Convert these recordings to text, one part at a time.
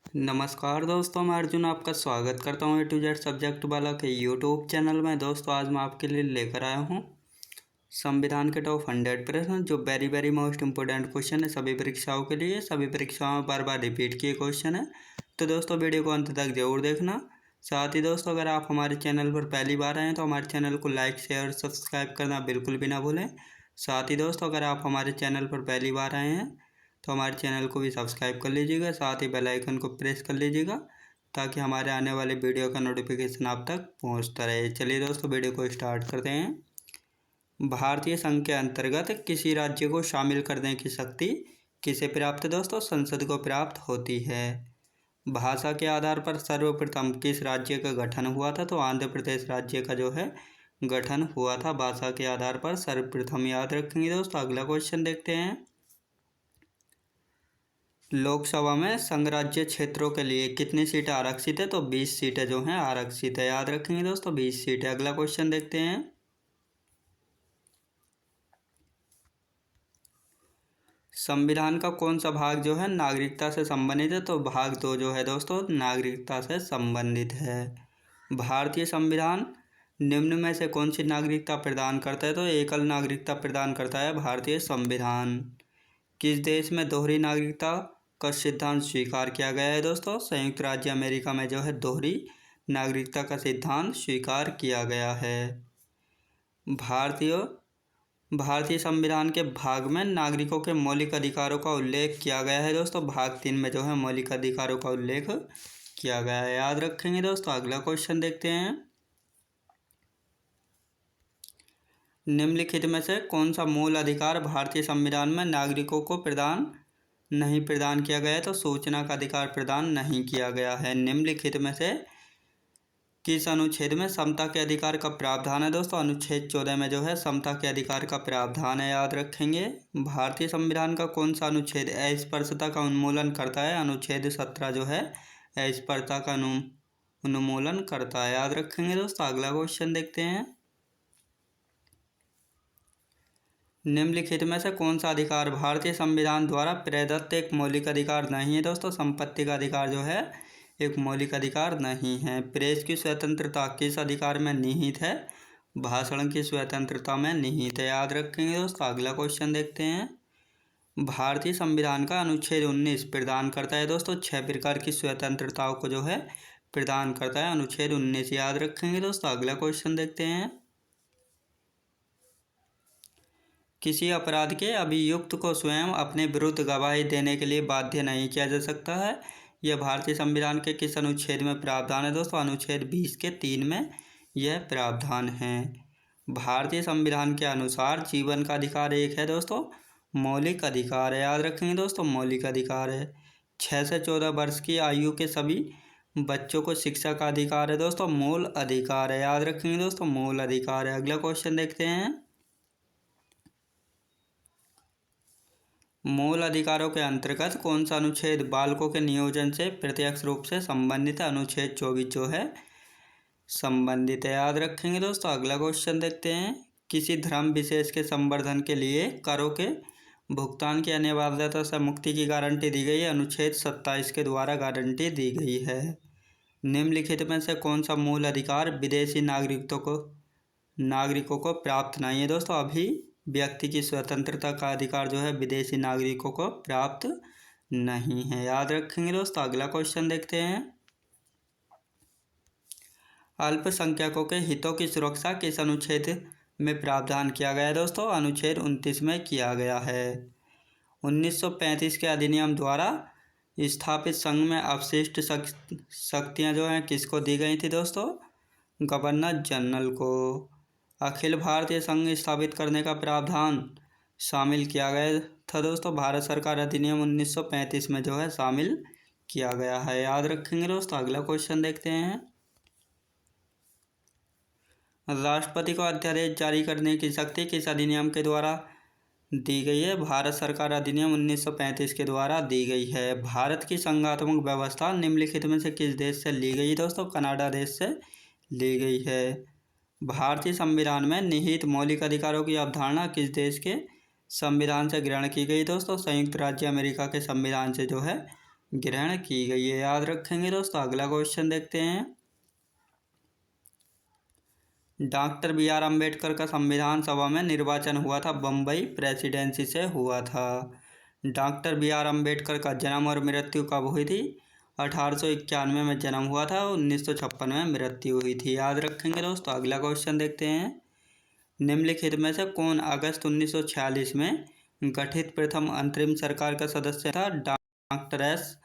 नमस्कार दोस्तों, मैं अर्जुन आपका स्वागत करता हूँ A to Z सब्जेक्ट वाला के यूट्यूब चैनल में। दोस्तों आज मैं आपके लिए लेकर आया हूँ संविधान के टॉप 100 प्रश्न, जो वेरी मोस्ट इम्पोर्टेंट क्वेश्चन है सभी परीक्षाओं के लिए। सभी परीक्षाओं में बार बार रिपीट किए क्वेश्चन है, तो दोस्तों वीडियो को अंत तक जरूर देखना। साथ ही दोस्तों अगर आप हमारे चैनल पर पहली बार आए हैं तो हमारे चैनल को लाइक शेयर और सब्सक्राइब करना बिल्कुल भी ना भूलें। साथ ही दोस्तों अगर आप हमारे चैनल पर पहली बार आए हैं तो हमारे चैनल को भी सब्सक्राइब कर लीजिएगा, साथ ही बेल आइकन को प्रेस कर लीजिएगा ताकि हमारे आने वाले वीडियो का नोटिफिकेशन आप तक पहुंचता रहे। चलिए दोस्तों वीडियो को स्टार्ट करते हैं। भारतीय संघ के अंतर्गत किसी राज्य को शामिल करने की शक्ति किसे प्राप्त है? दोस्तों संसद को प्राप्त होती है। भाषा के आधार पर सर्वप्रथम किस राज्य का गठन हुआ था? तो आंध्र प्रदेश राज्य का जो है गठन हुआ था भाषा के आधार पर सर्वप्रथम। याद रखेंगे दोस्तों। अगला क्वेश्चन देखते हैं। लोकसभा में संघ राज्य क्षेत्रों के लिए कितनी सीटें आरक्षित है? तो 20 सीटें जो हैं आरक्षित है। याद रखेंगे दोस्तों 20 सीटें। अगला क्वेश्चन देखते हैं। संविधान का कौन सा भाग जो है नागरिकता से संबंधित है? तो भाग 2 जो है दोस्तों नागरिकता से संबंधित है। भारतीय संविधान निम्न में से कौन सी नागरिकता प्रदान करता है? तो एकल नागरिकता प्रदान करता है भारतीय संविधान। किस देश में दोहरी नागरिकता का सिद्धांत स्वीकार किया गया है? दोस्तों संयुक्त राज्य अमेरिका में जो है दोहरी नागरिकता का सिद्धांत स्वीकार किया गया है। भारतीय संविधान के भाग में नागरिकों के मौलिक अधिकारों का उल्लेख किया गया है। दोस्तों भाग 3 में जो है मौलिक अधिकारों का उल्लेख किया गया है। याद रखेंगे दोस्तों। अगला क्वेश्चन देखते हैं। निम्नलिखित में से कौन सा मूल अधिकार भारतीय संविधान में नागरिकों को नहीं प्रदान किया गया है? तो सूचना का अधिकार प्रदान नहीं किया गया है। निम्नलिखित में से किस अनुच्छेद में समता के अधिकार का प्रावधान है? दोस्तों अनुच्छेद 14 में जो है समता के अधिकार का प्रावधान है। याद रखेंगे। भारतीय संविधान का कौन सा अनुच्छेद अस्पृश्यता का उन्मूलन करता है? अनुच्छेद 17 जो है अस्पृश्यता का उन्मूलन करता है। याद रखेंगे दोस्तों। अगला क्वेश्चन देखते हैं। निम्नलिखित में से कौन सा अधिकार भारतीय संविधान द्वारा प्रदत्त एक मौलिक अधिकार नहीं है? दोस्तों संपत्ति का अधिकार जो है एक मौलिक अधिकार नहीं है। प्रेस की स्वतंत्रता किस अधिकार में निहित है? भाषण की स्वतंत्रता में निहित है। याद रखेंगे दोस्तों। अगला क्वेश्चन देखते हैं। भारतीय संविधान का अनुच्छेद 19 प्रदान करता है दोस्तों 6 प्रकार की स्वतंत्रताओं को जो है प्रदान करता है अनुच्छेद 19। याद रखेंगे दोस्तों। अगला क्वेश्चन देखते हैं। किसी अपराध के अभियुक्त को स्वयं अपने विरुद्ध गवाही देने के लिए बाध्य नहीं किया जा सकता है। यह भारतीय संविधान के किस अनुच्छेद में प्रावधान है? दोस्तों अनुच्छेद 20 के 3 में यह प्रावधान है। भारतीय संविधान के अनुसार जीवन का अधिकार एक है दोस्तों मौलिक अधिकार है। याद रखेंगे दोस्तों मौलिक अधिकार है। 6 से 14 वर्ष की आयु के सभी बच्चों को शिक्षा का अधिकार है दोस्तों मूल अधिकार है। याद रखेंगे दोस्तों मूल अधिकार है। अगला क्वेश्चन देखते हैं। मूल अधिकारों के अंतर्गत कौन सा अनुच्छेद बालकों के नियोजन से प्रत्यक्ष रूप से संबंधित है? अनुच्छेद 24 जो है संबंधित है। याद रखेंगे दोस्तों। अगला क्वेश्चन देखते हैं। किसी धर्म विशेष के संवर्धन के लिए करों के भुगतान की अनिवार्यता से मुक्ति की गारंटी दी गई है। अनुच्छेद 27 के द्वारा गारंटी दी गई है। निम्नलिखित में से कौन सा मूल अधिकार विदेशी नागरिकों को प्राप्त नहीं है? दोस्तों अभी व्यक्ति की स्वतंत्रता का अधिकार जो है विदेशी नागरिकों को प्राप्त नहीं है। याद रखेंगे दोस्तों। अगला क्वेश्चन देखते हैं। अल्पसंख्यकों के हितों की सुरक्षा किस अनुच्छेद में प्रावधान किया गया है? दोस्तों अनुच्छेद 29 में किया गया है। 1935 के अधिनियम द्वारा स्थापित संघ में अवशिष्ट शक्तियाँ जो हैं किसको दी गई थी? दोस्तों गवर्नर जनरल को। अखिल भारतीय संघ स्थापित करने का प्रावधान शामिल किया गया था दोस्तों भारत सरकार अधिनियम 1935 में जो है शामिल किया गया है। याद रखेंगे दोस्तों। अगला क्वेश्चन देखते हैं। राष्ट्रपति को अध्यादेश जारी करने की शक्ति किस अधिनियम के द्वारा दी गई है? भारत सरकार अधिनियम 1935 के द्वारा दी गई है। भारत की संघात्मक व्यवस्था निम्नलिखित में से किस देश से ली गई? दोस्तों कनाडा देश से ली गई है। भारतीय संविधान में निहित मौलिक अधिकारों की अवधारणा किस देश के संविधान से ग्रहण की गई? दोस्तों संयुक्त राज्य अमेरिका के संविधान से जो है ग्रहण की गई है, याद रखेंगे दोस्तों। अगला क्वेश्चन देखते हैं। डॉक्टर बी आर अम्बेडकर का संविधान सभा में निर्वाचन हुआ था, बम्बई प्रेसिडेंसी से हुआ था। डॉक्टर बी आर अम्बेडकर का जन्म और मृत्यु कब हुई थी? 1891 में जन्म हुआ था, 1956 में मृत्यु हुई थी, याद रखेंगे दोस्तों। अगला क्वेश्चन देखते हैं। निम्नलिखित में से कौन अगस्त 1946 में गठित प्रथम अंतरिम सरकार का सदस्य था? डॉक्टर एस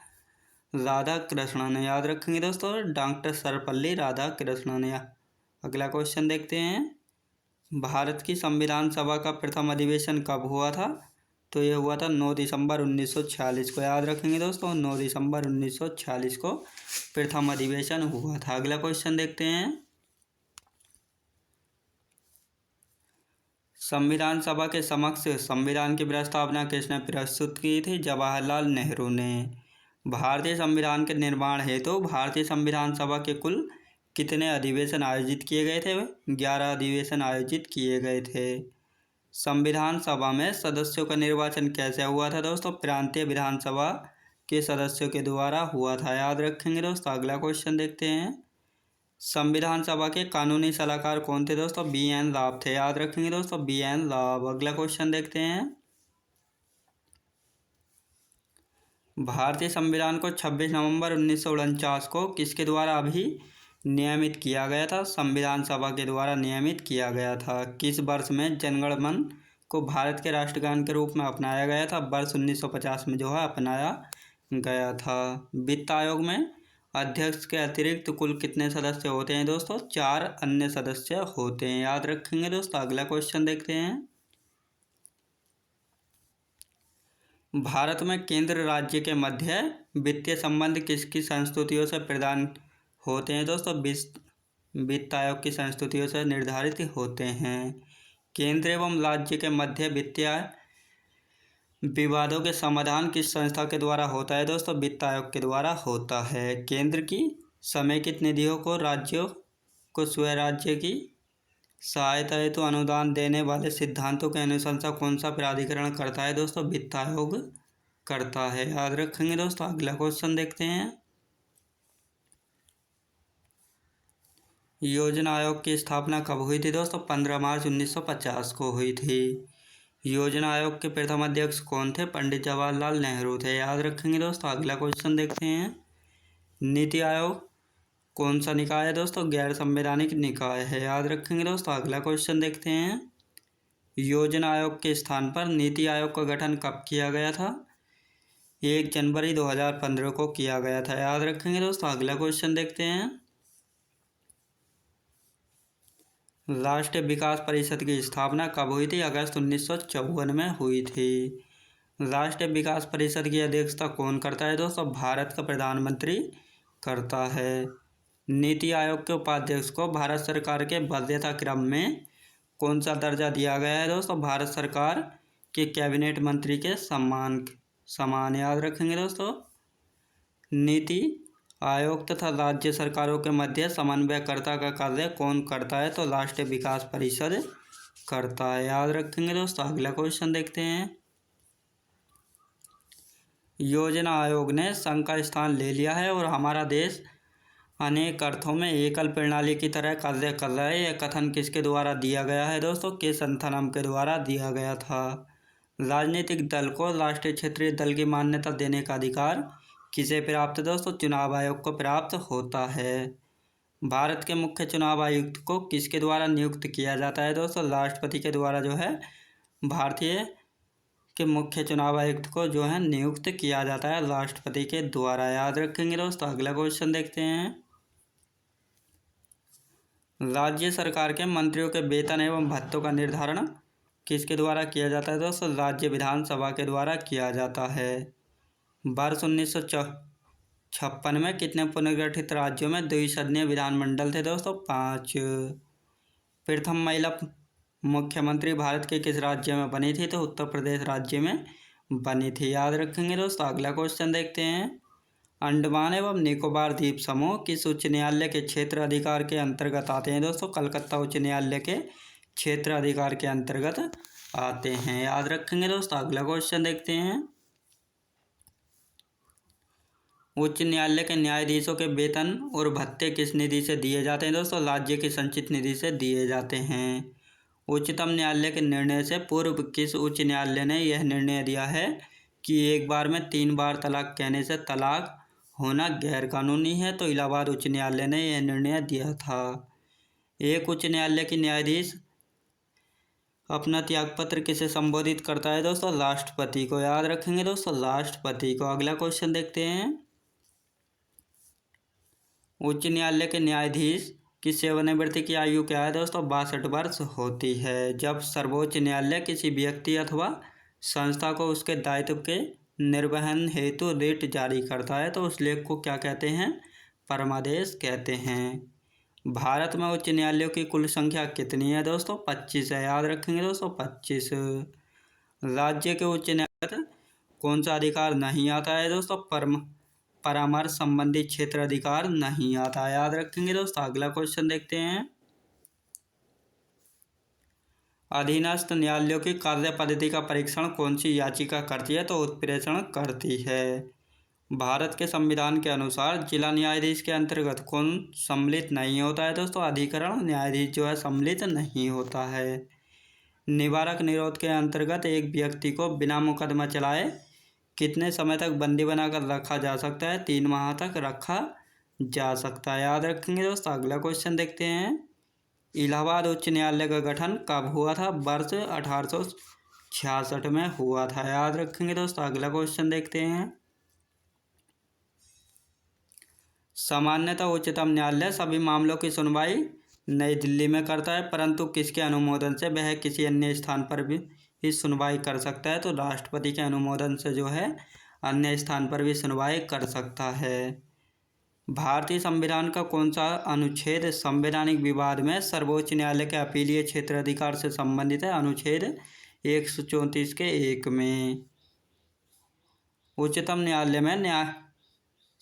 राधाकृष्णन, याद रखेंगे दोस्तों, डॉक्टर सर्वपल्ली राधाकृष्णन। अगला क्वेश्चन देखते हैं। भारत की संविधान सभा का प्रथम अधिवेशन कब हुआ था? तो ये हुआ था 9 दिसंबर 1946 को, याद रखेंगे दोस्तों, 9 दिसंबर 1946 को प्रथम अधिवेशन हुआ था। अगला क्वेश्चन देखते हैं। संविधान सभा के समक्ष संविधान की प्रस्तावना किसने प्रस्तुत की थी? जवाहरलाल नेहरू ने। भारतीय संविधान के निर्माण हेतु भारतीय संविधान सभा के कुल कितने अधिवेशन आयोजित किए गए थे? 11 अधिवेशन आयोजित किए गए थे। संविधान सभा में सदस्यों का निर्वाचन कैसे हुआ था दोस्तों? प्रांतीय विधानसभा के सदस्यों के द्वारा हुआ था, याद रखेंगे दोस्तों। अगला क्वेश्चन देखते हैं। संविधान सभा के कानूनी सलाहकार कौन थे दोस्तों? बी एन राव थे, याद रखेंगे दोस्तों, बी एन राव। अगला क्वेश्चन देखते हैं। भारतीय संविधान को 26 नवंबर 1949 को किसके द्वारा नियमित किया गया था? संविधान सभा के द्वारा नियमित किया गया था। किस वर्ष में जनगण मन को भारत के राष्ट्रगान के रूप में अपनाया गया था? वर्ष 1950 में जो है अपनाया गया था। वित्त आयोग में अध्यक्ष के अतिरिक्त कुल कितने सदस्य होते हैं दोस्तों? 4 अन्य सदस्य होते हैं, याद रखेंगे दोस्तों। अगला क्वेश्चन देखते हैं। भारत में केंद्र राज्य के मध्य वित्तीय संबंध किसकी संस्तुतियों से प्रदान होते हैं दोस्तों? वित्त आयोग की संस्तुतियों से निर्धारित होते हैं। केंद्र एवं राज्य के मध्य वित्तीय विवादों के समाधान किस संस्था के द्वारा होता है दोस्तों? वित्त आयोग के द्वारा होता है। केंद्र की समेकित निधियों को राज्यों को स्वराज्य की सहायता हेतु अनुदान देने वाले सिद्धांतों के अनुशंसा कौन सा प्राधिकरण करता है दोस्तों? वित्त आयोग करता है, याद रखेंगे दोस्तों। अगला क्वेश्चन देखते हैं। योजना आयोग की स्थापना कब हुई थी दोस्तों? 15 मार्च 1950 को हुई थी। योजना आयोग के प्रथम अध्यक्ष कौन थे? पंडित जवाहरलाल नेहरू थे, याद रखेंगे दोस्तों। अगला क्वेश्चन देखते हैं। नीति आयोग कौन सा निकाय है दोस्तों? गैर संवैधानिक निकाय है, याद रखेंगे दोस्तों। अगला क्वेश्चन देखते हैं। योजना आयोग के स्थान पर नीति आयोग का गठन कब किया गया था? 1 जनवरी 2015 को किया गया था, याद रखेंगे दोस्तों। अगला क्वेश्चन देखते हैं। राष्ट्रीय विकास परिषद की स्थापना कब हुई थी? अगस्त 1954 में हुई थी। राष्ट्रीय विकास परिषद की अध्यक्षता कौन करता है दोस्तों? भारत का प्रधानमंत्री करता है। नीति आयोग के उपाध्यक्ष को भारत सरकार के वरीयता क्रम में कौन सा दर्जा दिया गया है दोस्तों? भारत सरकार के कैबिनेट मंत्री के समान, याद रखेंगे दोस्तों। नीति आयोग तथा राज्य सरकारों के मध्य समन्वयकर्ता का कार्य कौन करता है? तो राष्ट्रीय विकास परिषद करता है, याद रखेंगे दोस्तों। अगला क्वेश्चन देखते हैं। योजना आयोग ने संघ का स्थान ले लिया है और हमारा देश अनेक अर्थों में एकल प्रणाली की तरह कार्य कर रहा है, यह कथन किसके द्वारा दिया गया है दोस्तों? के संथनम के द्वारा दिया गया था। राजनीतिक दल को राष्ट्रीय क्षेत्रीय दल की मान्यता देने का अधिकार किसे प्राप्त है दोस्तों? चुनाव आयोग को प्राप्त होता है। भारत के मुख्य चुनाव आयुक्त को किसके द्वारा नियुक्त किया जाता है दोस्तों? राष्ट्रपति के द्वारा जो है भारतीय के मुख्य चुनाव आयुक्त को जो है नियुक्त किया जाता है राष्ट्रपति के द्वारा, याद रखेंगे दोस्तों। अगला क्वेश्चन देखते हैं। राज्य सरकार के मंत्रियों के वेतन एवं भत्तों का निर्धारण किसके द्वारा किया जाता है दोस्तों? राज्य विधानसभा के द्वारा किया जाता है। वर्ष 1956 में कितने पुनर्गठित राज्यों में द्विसदनीय विधानमंडल थे दोस्तों? 5। प्रथम महिला मुख्यमंत्री भारत के किस राज्य में बनी थी? तो उत्तर प्रदेश राज्य में बनी थी, याद रखेंगे दोस्तों। अगला क्वेश्चन देखते हैं। अंडमान एवं निकोबार द्वीप समूह किस उच्च न्यायालय के क्षेत्र अधिकार के अंतर्गत आते हैं दोस्तों? कलकत्ता उच्च न्यायालय के क्षेत्र अधिकार के अंतर्गत आते हैं, याद रखेंगे दोस्तों। अगला क्वेश्चन देखते हैं। उच्च न्यायालय के न्यायाधीशों के वेतन और भत्ते किस निधि से दिए जाते हैं दोस्तों? राज्य की संचित निधि से दिए जाते हैं। उच्चतम न्यायालय के निर्णय से पूर्व किस उच्च न्यायालय ने यह निर्णय दिया है कि एक बार में 3 बार तलाक कहने से तलाक होना गैर कानूनी है? तो इलाहाबाद उच्च न्यायालय ने यह निर्णय दिया था। एक उच्च न्यायालय की न्यायाधीश अपना त्यागपत्र किसे संबोधित करता है दोस्तों? राष्ट्रपति को। याद रखेंगे दोस्तों, राष्ट्रपति को। अगला क्वेश्चन देखते हैं। उच्च न्यायालय के न्यायाधीश की सेवानिवृत्ति की आयु क्या है दोस्तों? 62 वर्ष होती है। जब सर्वोच्च न्यायालय किसी व्यक्ति अथवा संस्था को उसके दायित्व के निर्वहन हेतु रिट जारी करता है तो उस लेख को क्या कहते हैं? परमादेश कहते हैं। भारत में उच्च न्यायालयों की कुल संख्या कितनी है दोस्तों? 25 है। याद रखेंगे दोस्तों, 25। राज्य के उच्च न्यायालय कौन सा अधिकार नहीं आता है दोस्तों? परामर्श संबंधी क्षेत्र अधिकार नहीं आता। याद रखेंगे दोस्तों। अगला क्वेश्चन देखते हैं। अधीनस्थ न्यायालयों की कार्य पद्धति का परीक्षण कौन सी याचिका करती है? तो उत्प्रेषण करती है। भारत के संविधान के अनुसार जिला न्यायाधीश के अंतर्गत कौन सम्मिलित नहीं होता है दोस्तों? अधिकरण न्यायाधीश जो है सम्मिलित नहीं होता है। निवारक निरोध के अंतर्गत एक व्यक्ति को बिना मुकदमा चलाए कितने समय तक बंदी बनाकर रखा जा सकता है? 3 माह तक रखा जा सकता है। याद रखेंगे दोस्तों। अगला क्वेश्चन देखते हैं। इलाहाबाद उच्च न्यायालय का गठन कब हुआ था? वर्ष 1866 में हुआ था। याद रखेंगे दोस्तों। अगला क्वेश्चन देखते हैं। सामान्यतः उच्चतम न्यायालय सभी मामलों की सुनवाई नई दिल्ली में करता है, परंतु किसके अनुमोदन से वह किसी अन्य स्थान पर भी सुनवाई कर सकता है? तो राष्ट्रपति के अनुमोदन से जो है अन्य स्थान पर भी सुनवाई कर सकता है। भारतीय संविधान का कौन सा अनुच्छेद संवैधानिक विवाद में सर्वोच्च न्यायालय के अपीलीय क्षेत्र अधिकार से संबंधित है? अनुच्छेद 134 के 1 में। उच्चतम न्यायालय में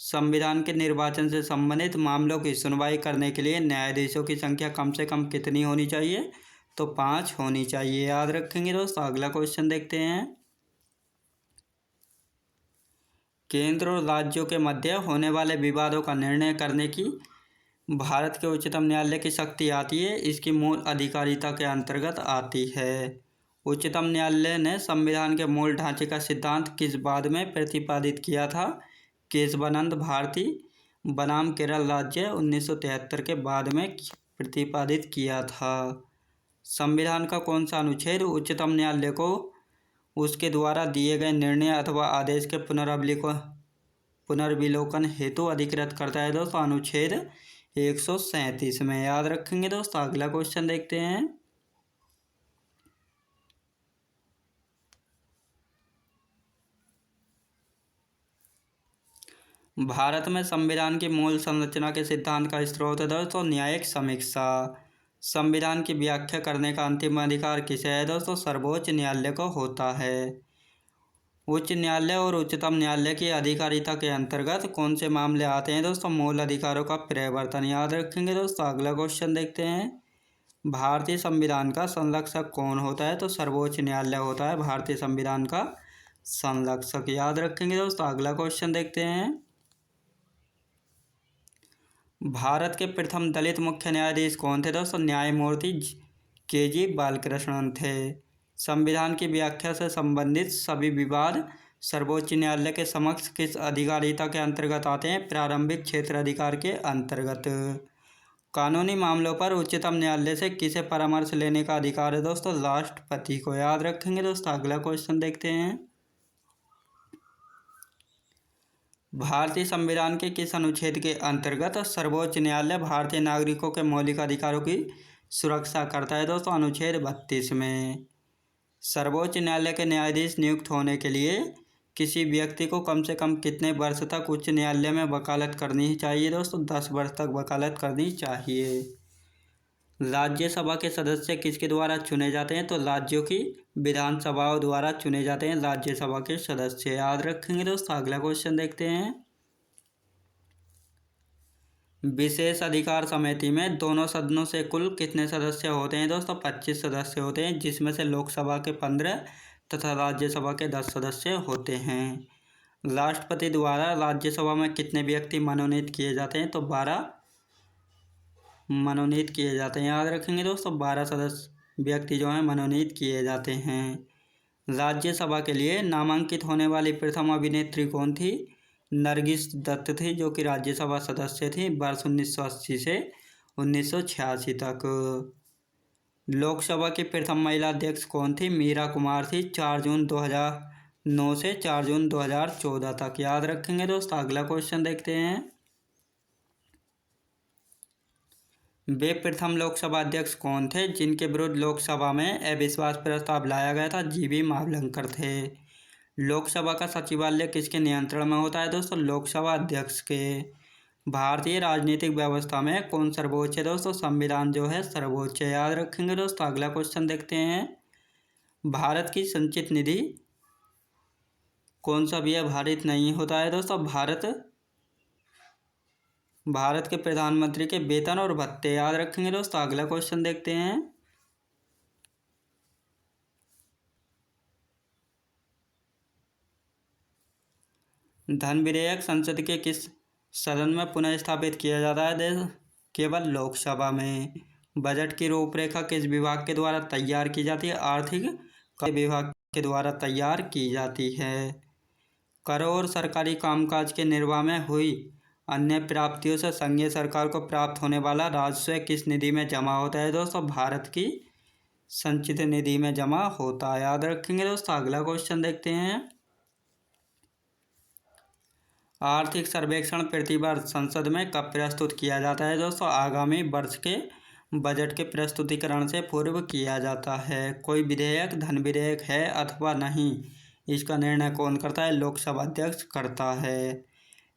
संविधान के निर्वाचन से संबंधित मामलों की सुनवाई करने के लिए न्यायाधीशों की संख्या कम से कम कितनी होनी चाहिए? तो 5 होनी चाहिए। याद रखेंगे दोस्तों। अगला क्वेश्चन देखते हैं। केंद्र और राज्यों के मध्य होने वाले विवादों का निर्णय करने की भारत के उच्चतम न्यायालय की शक्ति आती है, इसकी मूल अधिकारिता के अंतर्गत आती है। उच्चतम न्यायालय ने संविधान के मूल ढांचे का सिद्धांत किस बाद में प्रतिपादित किया था? केशवानंद भारती बनाम केरल राज्य 1973 के बाद में प्रतिपादित किया था। संविधान का कौन सा अनुच्छेद उच्चतम न्यायालय को उसके द्वारा दिए गए निर्णय अथवा आदेश के पुनर्विलोकन हेतु अधिकृत करता है दोस्तों? अनुच्छेद 137 में। याद रखेंगे दोस्तों। अगला क्वेश्चन देखते हैं। भारत में संविधान की मूल संरचना के सिद्धांत का स्रोत है दोस्तों? न्यायिक समीक्षा। संविधान की व्याख्या करने का अंतिम अधिकार किसे है दोस्तों? सर्वोच्च न्यायालय को होता है। उच्च न्यायालय और उच्चतम न्यायालय की अधिकारिता के अंतर्गत कौन से मामले आते हैं दोस्तों? मूल अधिकारों का परिवर्तन। याद रखेंगे दोस्तों। अगला क्वेश्चन देखते हैं। भारतीय संविधान का संरक्षक कौन होता है? तो सर्वोच्च न्यायालय होता है भारतीय संविधान का संरक्षक। याद रखेंगे दोस्तों। अगला क्वेश्चन देखते हैं। भारत के प्रथम दलित मुख्य न्यायाधीश कौन थे दोस्तों? न्यायमूर्ति KG बालकृष्णन थे। संविधान की व्याख्या से संबंधित सभी विवाद सर्वोच्च न्यायालय के समक्ष किस अधिकारिता के अंतर्गत आते हैं? प्रारंभिक क्षेत्र अधिकार के अंतर्गत। कानूनी मामलों पर उच्चतम न्यायालय से किसे परामर्श लेने का अधिकार है दोस्तों? राष्ट्रपति को। याद रखेंगे दोस्तों। अगला क्वेश्चन देखते हैं। भारतीय संविधान के किस अनुच्छेद के अंतर्गत सर्वोच्च न्यायालय भारतीय नागरिकों के मौलिक अधिकारों की सुरक्षा करता है दोस्तों? अनुच्छेद 32 में। सर्वोच्च न्यायालय के न्यायाधीश नियुक्त होने के लिए किसी व्यक्ति को कम से कम कितने वर्ष तक उच्च न्यायालय में वकालत करनी चाहिए दोस्तों? 10 वर्ष तक वकालत करनी चाहिए। राज्यसभा के सदस्य किसके द्वारा चुने जाते हैं? तो राज्यों की विधानसभाओं द्वारा चुने जाते हैं राज्यसभा के सदस्य। याद रखेंगे दोस्तों। अगला क्वेश्चन देखते हैं। विशेष अधिकार समिति में दोनों सदनों से कुल कितने सदस्य होते हैं दोस्तों? 25 सदस्य होते हैं, जिसमें से लोकसभा के 15 तथा राज्यसभा के 10 सदस्य होते हैं। राष्ट्रपति द्वारा राज्यसभा में कितने व्यक्ति मनोनीत किए जाते हैं? तो 12 मनोनीत किए जाते हैं। याद रखेंगे दोस्तों, 12 सदस्य व्यक्ति जो हैं मनोनीत किए जाते हैं। राज्यसभा के लिए नामांकित होने वाली प्रथम अभिनेत्री कौन थी? नरगिस दत्त थी, जो कि राज्यसभा सदस्य थी वर्ष 1980 से 1986 तक। लोकसभा की प्रथम महिला अध्यक्ष कौन थी? मीरा कुमार थी, 4 जून 2009 से 4 जून 2014 तक। याद रखेंगे दोस्तों। अगला क्वेश्चन देखते हैं। वे प्रथम लोकसभा अध्यक्ष कौन थे जिनके विरुद्ध लोकसभा में अविश्वास प्रस्ताव लाया गया था? जीवी मावलंकर थे। लोकसभा का सचिवालय किसके नियंत्रण में होता है दोस्तों? लोकसभा अध्यक्ष के। भारतीय राजनीतिक व्यवस्था में कौन सर्वोच्च है दोस्तों? संविधान जो है सर्वोच्च है। याद रखेंगे दोस्तों। अगला क्वेश्चन देखते हैं। भारत की संचित निधि कौन सा भी भारित नहीं होता है दोस्तों? भारत के प्रधानमंत्री के वेतन और भत्ते। याद रखेंगे दोस्तों। अगला क्वेश्चन देखते हैं। धन विधेयक संसद के किस सदन में पुनः स्थापित किया जाता है? केवल लोकसभा में। बजट की रूपरेखा किस विभाग के द्वारा तैयार की जाती है? आर्थिक कार्य विभाग के द्वारा तैयार की जाती है। कर और सरकारी कामकाज के निर्वाह में हुई अन्य प्राप्तियों से संघीय सरकार को प्राप्त होने वाला राजस्व किस निधि में जमा होता है दोस्तों? भारत की संचित निधि में जमा होता है। याद रखेंगे दोस्तों। अगला क्वेश्चन देखते हैं। आर्थिक सर्वेक्षण प्रतिवर्ष संसद में कब प्रस्तुत किया जाता है दोस्तों? आगामी वर्ष के बजट के प्रस्तुतिकरण से पूर्व किया जाता है। कोई विधेयक धन विधेयक है अथवा नहीं, इसका निर्णय कौन करता है? लोकसभा अध्यक्ष करता है।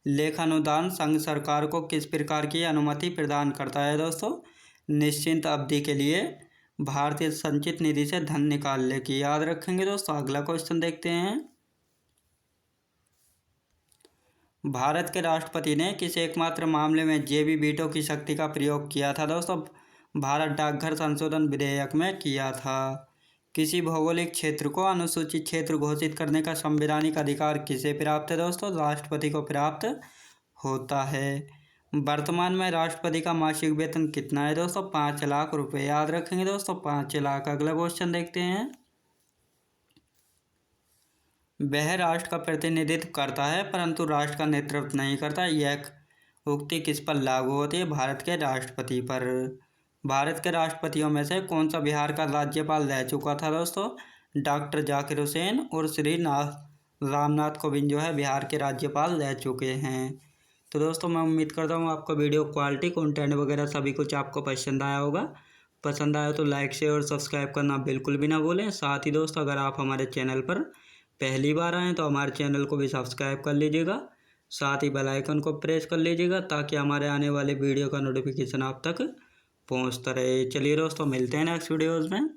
लेखानुदान संघ सरकार को किस प्रकार की अनुमति प्रदान करता है दोस्तों? निश्चित अवधि के लिए भारतीय संचित निधि से धन निकालने की। याद रखेंगे दोस्तों। अगला क्वेश्चन देखते हैं। भारत के राष्ट्रपति ने किस एकमात्र मामले में जेबी वीटो की शक्ति का प्रयोग किया था दोस्तों? भारत डाकघर संशोधन विधेयक में किया था। किसी भौगोलिक क्षेत्र को अनुसूचित क्षेत्र घोषित करने का संवैधानिक अधिकार किसे प्राप्त है दोस्तों? राष्ट्रपति को प्राप्त होता है। वर्तमान में राष्ट्रपति का मासिक वेतन कितना है दोस्तों? 5 लाख रुपए। याद रखेंगे दोस्तों। 5 लाख। अगला क्वेश्चन देखते हैं। वह राष्ट्र का प्रतिनिधित्व करता है परंतु राष्ट्र का नेतृत्व नहीं करता, यह उक्ति किस पर लागू होती है? भारत के राष्ट्रपति पर। भारत के राष्ट्रपतियों में से कौन सा बिहार का राज्यपाल रह चुका था दोस्तों? डॉक्टर जाकिर हुसैन और श्री रामनाथ कोविंद जो है बिहार के राज्यपाल रह चुके हैं। तो दोस्तों मैं उम्मीद करता हूँ आपको वीडियो क्वालिटी कंटेंट वगैरह सभी कुछ आपको पसंद आया होगा। पसंद आया तो लाइक शेयर और सब्सक्राइब करना बिल्कुल भी ना भूलें। साथ ही दोस्तों अगर आप हमारे चैनल पर पहली बार आएँ तो हमारे चैनल को भी सब्सक्राइब कर लीजिएगा। साथ ही बेल आइकन को प्रेस कर लीजिएगा ताकि हमारे आने वाले वीडियो का नोटिफिकेशन आप तक पहुंचता रहे। चलिए दोस्तों मिलते हैं नेक्स्ट वीडियोज़ में।